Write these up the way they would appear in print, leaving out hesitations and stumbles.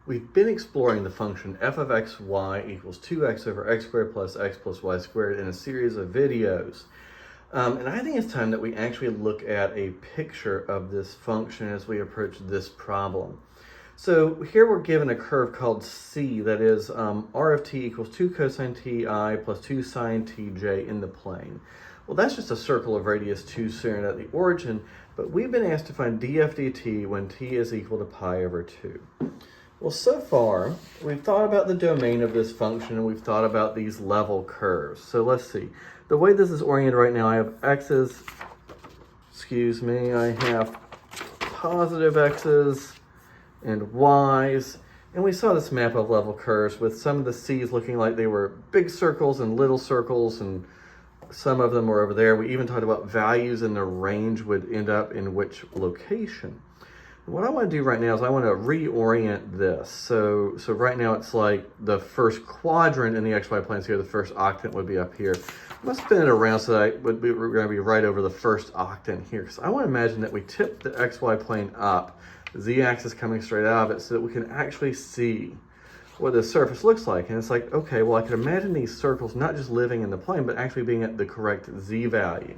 We've been exploring the function f of xy equals 2x over x squared plus y squared in a series of videos. And I think it's time that we actually look at a picture of this function as we approach this problem. So here we're given a curve called C, that is r of t equals 2 cosine ti plus 2 sine tj in the plane. Well, that's just a circle of radius 2 centered at the origin, but we've been asked to find df dt when t is equal to pi over 2. Well, so far, we've thought about the domain of this function and we've thought about these level curves. So let's see. The way this is oriented right now, I have x's, I have positive x's and y's. And we saw this map of level curves with some of the c's looking like they were big circles and little circles, and some of them were over there. We even talked about values and the range would end up in which location. What I want to do right now is I want to reorient this. So right now it's like the first quadrant in the xy planes here, the first octant would be up here. I'm going to spin it around so that we're going to be right over the first octant here. Because I want to imagine that we tip the xy plane up, the z-axis coming straight out of it, so that we can actually see what the surface looks like. And it's like, okay, well, I can imagine these circles not just living in the plane, but actually being at the correct z value.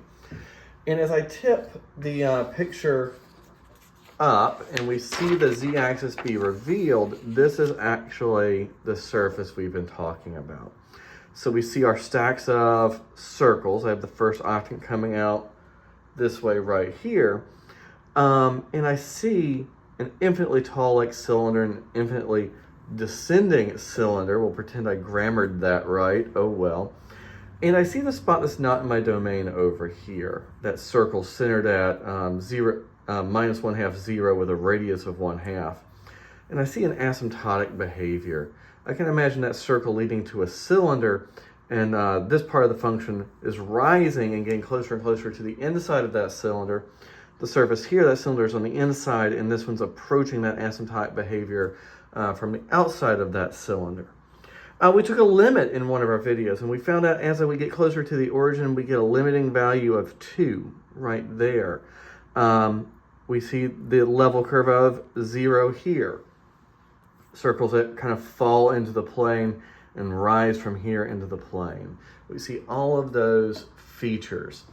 And as I tip the picture up and we see the z-axis be revealed, this is actually the surface we've been talking about. So we see our stacks of circles. I have the first octant coming out this way right here. And I see an infinitely tall like cylinder and an infinitely descending cylinder. We'll pretend I grammared that right. Oh well. And I see the spot that's not in my domain over here. That circle centered at minus 1/2, 0 with a radius of 1/2. And I see an asymptotic behavior. I can imagine that circle leading to a cylinder, and this part of the function is rising and getting closer and closer to the inside of that cylinder. The surface here, that cylinder is on the inside, and this one's approaching that asymptotic behavior from the outside of that cylinder. We took a limit in one of our videos, and we found out as we get closer to the origin, we get a limiting value of 2 right there. We see the level curve of 0 here. Circles that kind of fall into the plane and rise from here into the plane. We see all of those features.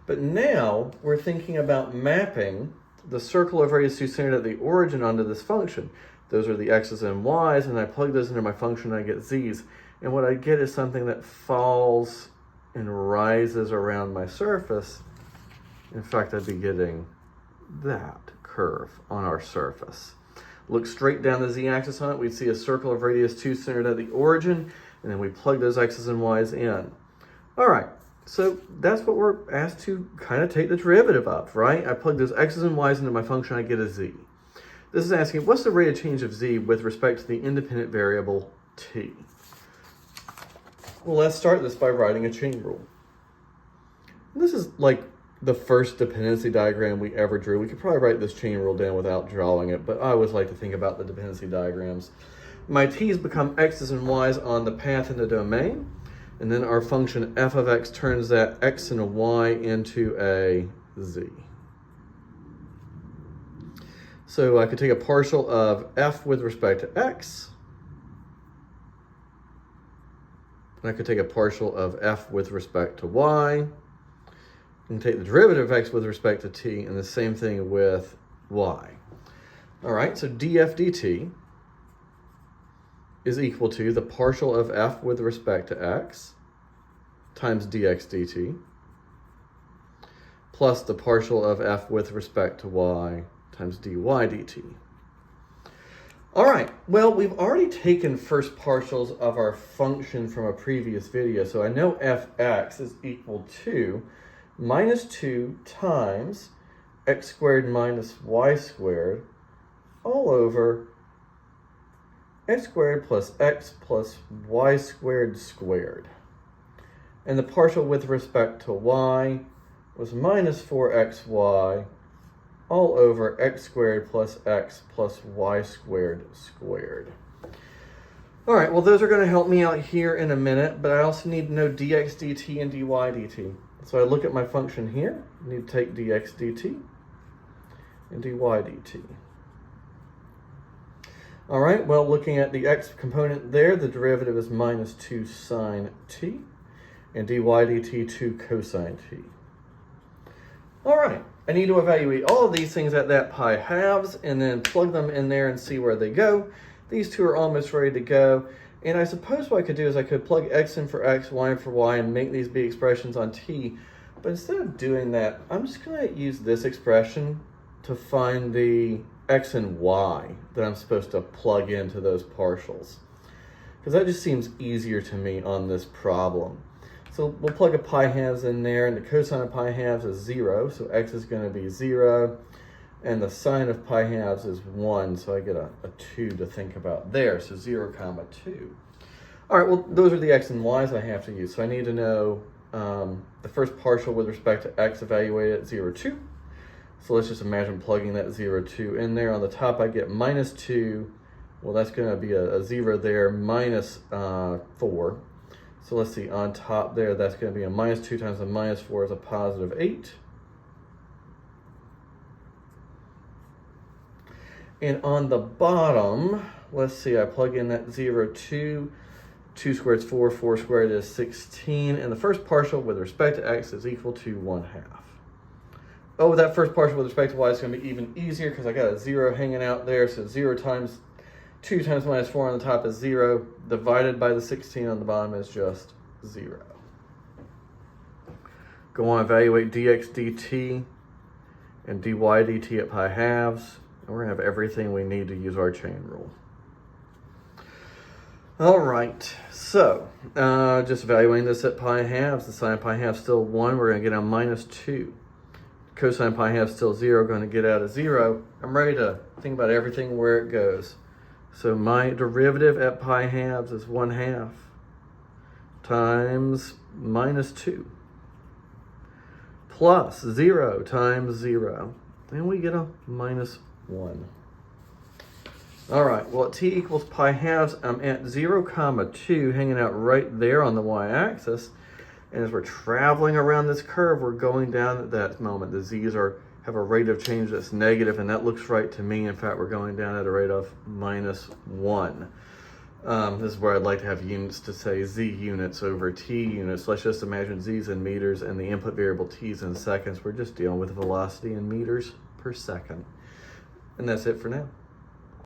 But now we're thinking about mapping the circle of radius 2 centered at the origin onto this function. Those are the x's and y's, and I plug those into my function and I get z's. And what I get is something that falls and rises around my surface. In fact, I'd be getting that curve on our surface. Look straight down the z-axis on it, we'd see a circle of radius 2 centered at the origin, and then we plug those x's and y's in. All right, so that's what we're asked to kind of take the derivative of, right? I plug those x's and y's into my function, I get a z. This is asking, what's the rate of change of z with respect to the independent variable t? Well, let's start this by writing a chain rule. This is like the first dependency diagram we ever drew. We could probably write this chain rule down without drawing it, but I always like to think about the dependency diagrams. My t's become x's and y's on the path in the domain, and then our function f of x turns that x and a y into a z. So I could take a partial of f with respect to x, and I could take a partial of f with respect to y, and take the derivative of x with respect to t, and the same thing with y. All right, so df dt is equal to the partial of f with respect to x times dx dt plus the partial of f with respect to y times dy dt. All right, well, we've already taken first partials of our function from a previous video, so I know fx is equal to minus 2 times x squared minus y squared all over x squared plus x plus y squared squared. And the partial with respect to y was minus 4xy all over x squared plus x plus y squared squared. All right, well, those are going to help me out here in a minute, but I also need to know dx dt and dy dt. So I look at my function here, I need to take dx dt and dy dt. All right, well, looking at the x component there, the derivative is minus 2 sine t, and dy dt 2 cosine t. All right, I need to evaluate all of these things at that pi halves and then plug them in there and see where they go. These two are almost ready to go. And I suppose what I could do is I could plug x in for x, y in for y, and make these be expressions on t. But instead of doing that, I'm just going to use this expression to find the x and y that I'm supposed to plug into those partials. Because that just seems easier to me on this problem. So we'll plug a pi halves in there, and the cosine of pi halves is 0, so x is going to be 0. And the sine of pi halves is 1, so I get a 2 to think about there, so 0, 2. All right, well, those are the x and y's I have to use. So I need to know the first partial with respect to x evaluated at 0, 2. So let's just imagine plugging that 0, 2 in there. On the top, I get minus 2. Well, that's going to be a 0 there, minus 4. So let's see, on top there, that's going to be a minus 2 times a minus 4 is a positive 8. And on the bottom, let's see, I plug in that 0, 2. 2 squared is 4, 4 squared is 16. And the first partial with respect to x is equal to 1/2. Oh, that first partial with respect to y is going to be even easier because I got a 0 hanging out there. So 0 times 2 times minus 4 on the top is 0. Divided by the 16 on the bottom is just 0. Go on, evaluate dx dt and dy dt at pi halves. And we're going to have everything we need to use our chain rule. All right, so just evaluating this at pi halves. The sine of pi halves still 1. We're going to get a minus 2. Cosine pi halves still 0. Going to get out of 0. I'm ready to think about everything where it goes. So my derivative at pi halves is 1/2 times minus 2 plus 0 times 0. Then we get a minus 1. All right, well, at t equals pi halves, I'm at 0, 2, hanging out right there on the y-axis. And as we're traveling around this curve, we're going down at that moment. The z's have a rate of change that's negative, and that looks right to me. In fact, we're going down at a rate of minus 1. This is where I'd like to have units to say z units over t units. Let's just imagine z's in meters and the input variable t's in seconds. We're just dealing with velocity in meters per second. And that's it for now.